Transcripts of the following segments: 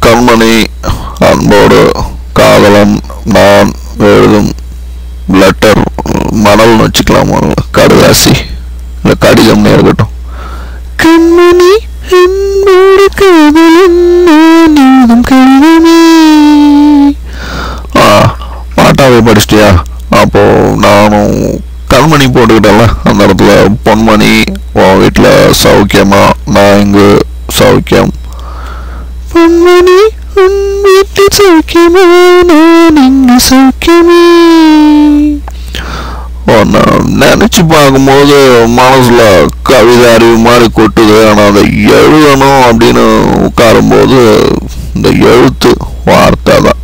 கண்மணி அன்போடு காதலன் நான் எழுதும் லெட்டர், மணல்னு வச்சுக்கலாமா, கடுதாசி இல்லை கடிதம்னு இருக்கட்டும். கண்மணி அன்போடு காதலன் நான் எழுதும் கடிதமே. பாட்டாவே படிச்சிட்டியா? அப்போ நானும் கண்மணி போட்டுக்கிட்டேன்ல, அந்த இடத்துல பொன்மணி உன் வீட்டில் சௌக்கியமா, நான் இங்கு சௌக்கியம். பொன்மணி உன் வீட்டில் சௌக்கியமா, நான் இங்கு சௌக்கியமே. நினைச்சு பார்க்கும்போது மனசுல கவிதை அறிவு மாதிரி கொட்டுது. ஆனால் அதை எழுதணும் அப்படின்னு உட்காரும்போது இந்த எழுத்து வார்த்தை தான்.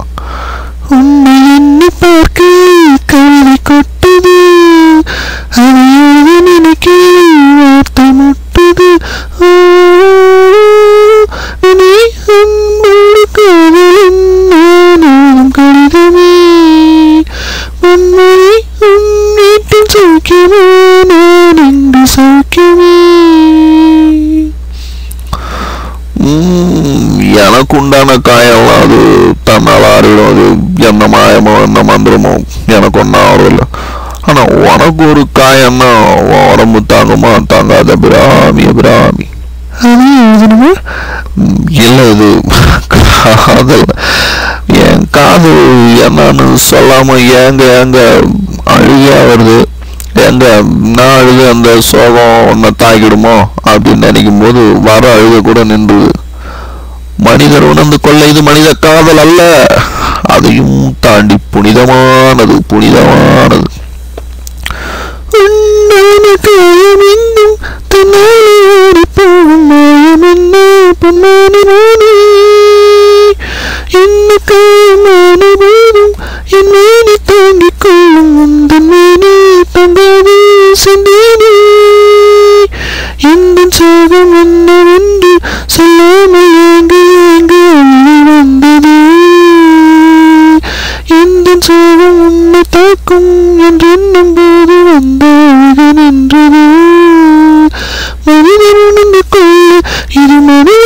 உன்னை எண்ணி பார்க்க கவிதை கொட்டுது, அதை எழுத நினைக்க வார்த்தை முட்டுது. நீ அன்போடு காதலன் நான் எழுதும் கடிதமே. உன்னை உன் வீட்டில் சௌக்கியமே, நான் இங்கு சௌக்கியமே. எனக்கு உண்டான காயெல்லாம் அது தன்னால் ஆறிடும். அது என்ன மாயமோ என்ன மந்திரமோ எனக்கு ஒன்றும் ஆகல. ஆனால் உனக்கு ஒரு காயம்னா உடம்பு தாங்குமா தாங்காத அபிராமி அபிராமி. அது எழுதணுமா? இல்லை, இது காதல். என் காதல் என்னன்னு சொல்லாம ஏங்க ஏங்க அழுகையா வருது. எங்க நான் அழுது அந்த சோகம் ஒன்றை தாக்கிடுமோ அப்படின்னு நினைக்கும் போது வர அழுக கூட நின்றுது. மனிதர் உணர்ந்து கொள்ள இது மனித காதல் அல்ல, அதையும் தாண்டி புனிதமானது புனிதமானது. தாங்கிக் கொள்ளும் அந்த மேனே தங்காது சிந்தேனே. எந்த சோகம் என்னவென்று சொல்லாமல் ஏங்கு ஏங்கு அள்ளி வந்தது. எந்த சோகம் உன்னை தாக்கும் என்றென்னும் போது வந்த அழகு நின்றது. மனிதன் உணர்ந்து கொள்ள இது மனித